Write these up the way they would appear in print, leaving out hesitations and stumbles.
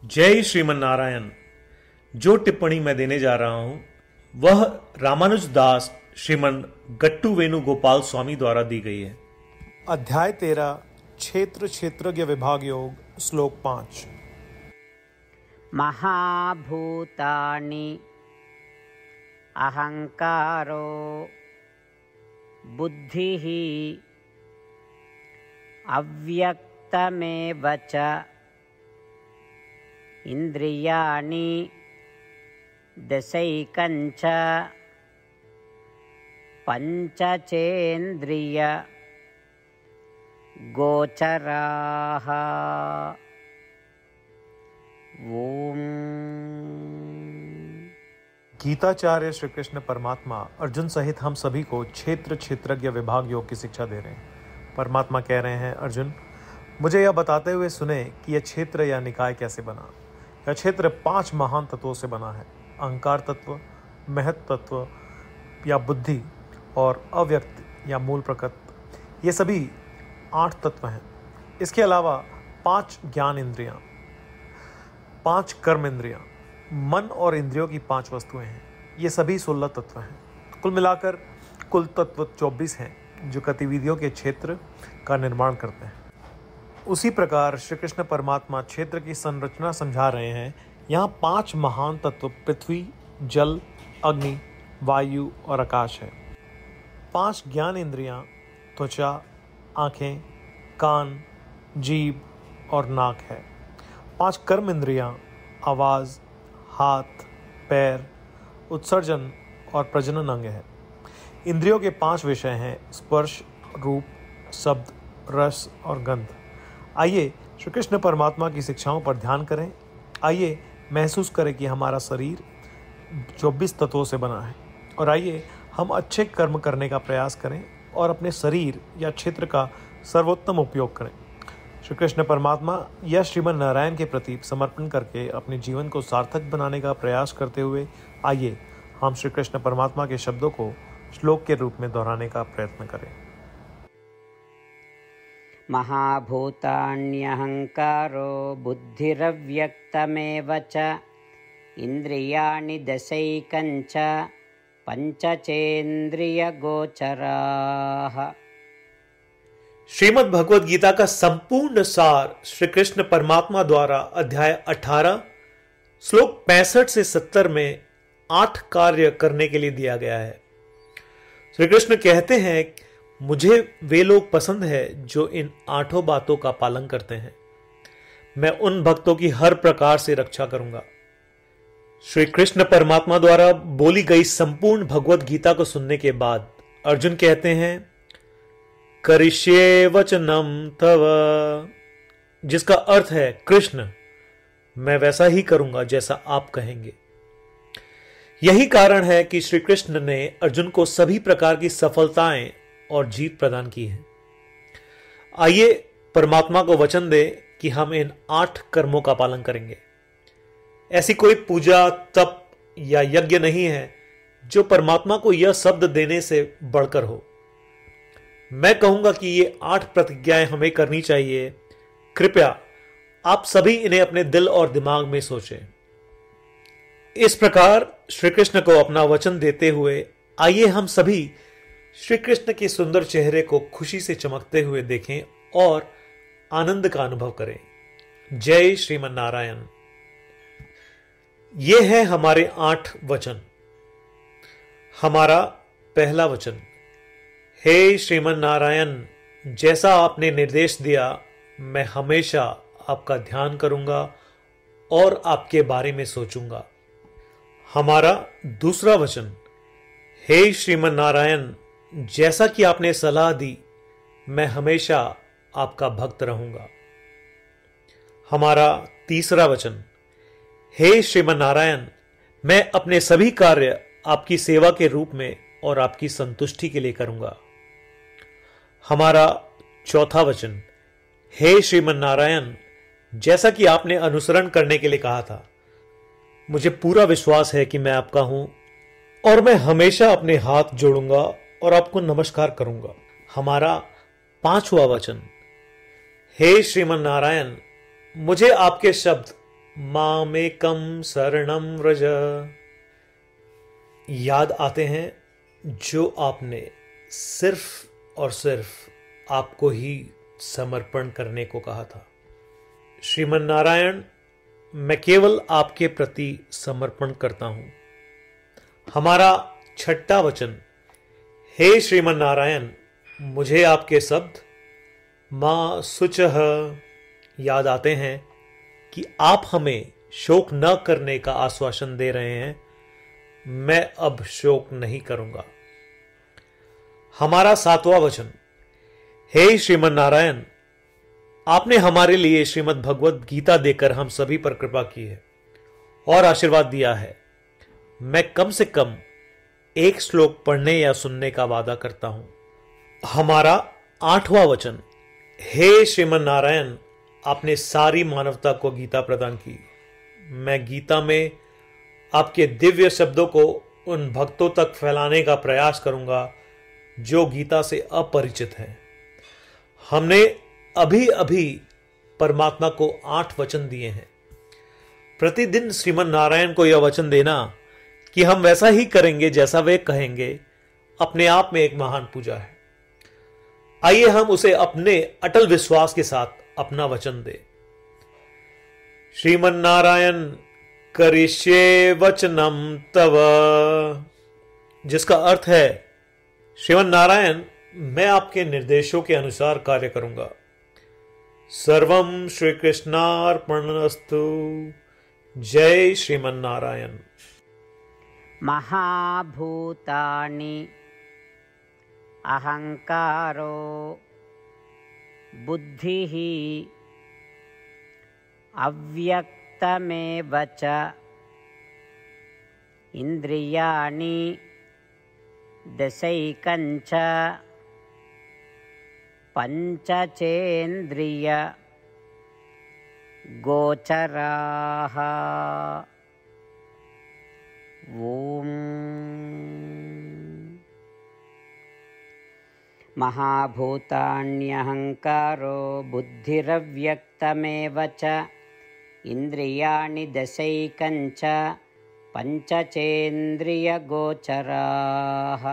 जय श्रीमन नारायण। जो टिप्पणी मैं देने जा रहा हूं वह रामानुज दास श्रीमन गट्टू वेणुगोपाल स्वामी द्वारा दी गई है। अध्याय 13 क्षेत्र क्षेत्रज्ञ विभाग योग श्लोक 5। महाभूतानि अहंकारो बुद्धिः अव्यक्तमेव च इंद्रियाणि दशैकञ्च पंचचेन्द्रिय गोचराः। ओम। गीताचार्य श्री कृष्ण परमात्मा अर्जुन सहित हम सभी को क्षेत्र क्षेत्रज्ञ विभाग योग की शिक्षा दे रहे हैं। परमात्मा कह रहे हैं, अर्जुन मुझे यह बताते हुए सुने कि यह क्षेत्र या निकाय कैसे बना। यह क्षेत्र 5 महान तत्वों से बना है। अहंकार तत्व, महत तत्व या बुद्धि और अव्यक्त या मूल प्रकृत, ये सभी 8 तत्व हैं। इसके अलावा 5 ज्ञान इंद्रियां, 5 कर्म इंद्रियां, मन और इंद्रियों की 5 वस्तुएं हैं। ये सभी 16 तत्व हैं। कुल मिलाकर कुल तत्व 24 हैं जो गतिविधियों के क्षेत्र का निर्माण करते हैं। उसी प्रकार श्री कृष्ण परमात्मा क्षेत्र की संरचना समझा रहे हैं। यहाँ 5 महान तत्व पृथ्वी, जल, अग्नि, वायु और आकाश है। 5 ज्ञान इंद्रियां त्वचा, आँखें, कान, जीभ और नाक है। 5 कर्म इंद्रियां आवाज़, हाथ, पैर, उत्सर्जन और प्रजनन अंग है। इंद्रियों के 5 विषय हैं स्पर्श, रूप, शब्द, रस और गंध। आइए श्री कृष्ण परमात्मा की शिक्षाओं पर ध्यान करें। आइए महसूस करें कि हमारा शरीर 24 तत्वों से बना है और आइए हम अच्छे कर्म करने का प्रयास करें और अपने शरीर या क्षेत्र का सर्वोत्तम उपयोग करें। श्री कृष्ण परमात्मा या श्रीमन नारायण के प्रति समर्पण करके अपने जीवन को सार्थक बनाने का प्रयास करते हुए आइए हम श्री कृष्ण परमात्मा के शब्दों को श्लोक के रूप में दोहराने का प्रयत्न करें। महाभूतान्यहंकारो बुद्धिरव्यक्तमेव च इंद्रियाणि दशैकञ्च पंचचेन्द्रियगोचराः। श्रीमद् भगवद गीता का संपूर्ण सार श्री कृष्ण परमात्मा द्वारा अध्याय 18 श्लोक 65 से 70 में 8 कार्य करने के लिए दिया गया है। श्री कृष्ण कहते हैं, मुझे वे लोग पसंद है जो इन 8 बातों का पालन करते हैं। मैं उन भक्तों की हर प्रकार से रक्षा करूंगा। श्री कृष्ण परमात्मा द्वारा बोली गई संपूर्ण भगवद गीता को सुनने के बाद अर्जुन कहते हैं, करिष्ये वचनम तव, जिसका अर्थ है कृष्ण मैं वैसा ही करूंगा जैसा आप कहेंगे। यही कारण है कि श्री कृष्ण ने अर्जुन को सभी प्रकार की सफलताएं और जीत प्रदान की है। आइए परमात्मा को वचन दे कि हम इन 8 कर्मों का पालन करेंगे। ऐसी कोई पूजा, तप या यज्ञ नहीं है जो परमात्मा को यह शब्द देने से बढ़कर हो। मैं कहूंगा कि ये 8 प्रतिज्ञाएं हमें करनी चाहिए। कृपया आप सभी इन्हें अपने दिल और दिमाग में सोचें। इस प्रकार श्री कृष्ण को अपना वचन देते हुए आइए हम सभी श्री कृष्ण के सुंदर चेहरे को खुशी से चमकते हुए देखें और आनंद का अनुभव करें। जय श्रीमन नारायण। ये है हमारे 8 वचन। हमारा पहला वचन, हे श्रीमन नारायण, जैसा आपने निर्देश दिया मैं हमेशा आपका ध्यान करूंगा और आपके बारे में सोचूंगा। हमारा दूसरा वचन, हे श्रीमन नारायण, जैसा कि आपने सलाह दी मैं हमेशा आपका भक्त रहूंगा। हमारा तीसरा वचन, हे श्रीमन नारायण, मैं अपने सभी कार्य आपकी सेवा के रूप में और आपकी संतुष्टि के लिए करूंगा। हमारा चौथा वचन, हे श्रीमन नारायण, जैसा कि आपने अनुसरण करने के लिए कहा था मुझे पूरा विश्वास है कि मैं आपका हूं और मैं हमेशा अपने हाथ जोड़ूंगा और आपको नमस्कार करूंगा। हमारा 5वां वचन, हे श्रीमन नारायण, मुझे आपके शब्द मामेकं शरणं व्रज। याद आते हैं जो आपने सिर्फ और सिर्फ आपको ही समर्पण करने को कहा था। श्रीमन नारायण, मैं केवल आपके प्रति समर्पण करता हूं। हमारा छठा वचन, हे श्रीमन नारायण, मुझे आपके शब्द मां शुचः याद आते हैं कि आप हमें शोक न करने का आश्वासन दे रहे हैं। मैं अब शोक नहीं करूंगा। हमारा सातवां वचन, हे श्रीमन नारायण, आपने हमारे लिए श्रीमद् भगवद गीता देकर हम सभी पर कृपा की है और आशीर्वाद दिया है। मैं कम से कम एक श्लोक पढ़ने या सुनने का वादा करता हूं। हमारा आठवां वचन, हे श्रीमन नारायण, आपने सारी मानवता को गीता प्रदान की। मैं गीता में आपके दिव्य शब्दों को उन भक्तों तक फैलाने का प्रयास करूंगा जो गीता से अपरिचित हैं। हमने अभी अभी परमात्मा को 8 वचन दिए हैं। प्रतिदिन श्रीमन नारायण को यह वचन देना कि हम वैसा ही करेंगे जैसा वे कहेंगे, अपने आप में एक महान पूजा है। आइए हम उसे अपने अटल विश्वास के साथ अपना वचन दें। श्रीमन नारायण करिष्ये वचनम तव, जिसका अर्थ है, श्रीमन नारायण, मैं आपके निर्देशों के अनुसार कार्य करूंगा। सर्वम श्री कृष्णार्पणमस्तु। जय श्रीमन नारायण। महाभूतानि अहंकारो बुद्धिः अव्यक्तमेव च इंद्रियाणि दशैकञ्च पंचचेन्द्रिय गोचराः। ओम। महाभूतान्यहंकारो बुद्धिरव्यक्तमेव च इंद्रियाणि दशैकञ्च पंचचेन्द्रिय गोचराः।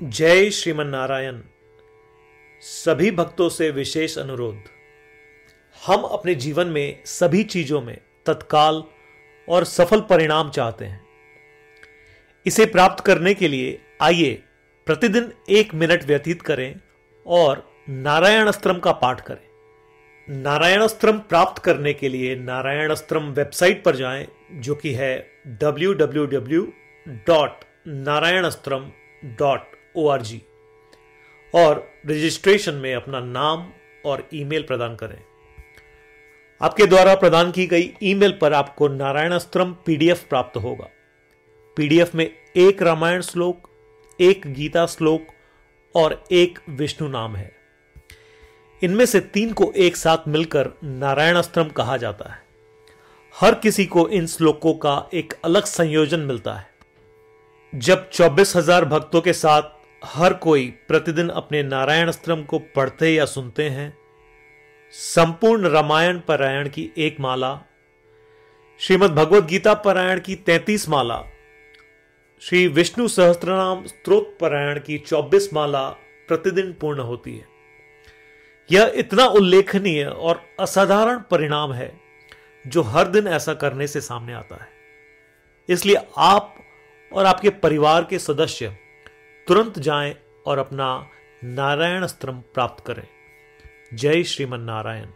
जय श्रीमन नारायण। सभी भक्तों से विशेष अनुरोध, हम अपने जीवन में सभी चीजों में तत्काल और सफल परिणाम चाहते हैं। इसे प्राप्त करने के लिए आइए प्रतिदिन 1 मिनट व्यतीत करें और नारायण अस्त्रम का पाठ करें। नारायण अस्त्रम प्राप्त करने के लिए नारायण अस्त्रम वेबसाइट पर जाएं, जो कि है www.narayanastram.org, और रजिस्ट्रेशन में अपना नाम और ईमेल प्रदान करें। आपके द्वारा प्रदान की गई ईमेल पर आपको नारायण अस्त्रम पीडीएफ प्राप्त होगा। पीडीएफ में 1 रामायण श्लोक, 1 गीता श्लोक और 1 विष्णु नाम है। इनमें से 3 को एक साथ मिलकर नारायण अस्त्रम कहा जाता है। हर किसी को इन श्लोकों का एक अलग संयोजन मिलता है। जब 24,000 भक्तों के साथ हर कोई प्रतिदिन अपने नारायण अस्त्रम को पढ़ते या सुनते हैं, संपूर्ण रामायण पारायण की 1 माला, श्रीमद् भगवद गीता पारायण की 33 माला, श्री विष्णु सहस्त्रनाम स्तोत्र पारायण की 24 माला प्रतिदिन पूर्ण होती है। यह इतना उल्लेखनीय और असाधारण परिणाम है जो हर दिन ऐसा करने से सामने आता है। इसलिए आप और आपके परिवार के सदस्य तुरंत जाएं और अपना नारायण अस्त्रम प्राप्त करें। जय श्रीमन नारायण।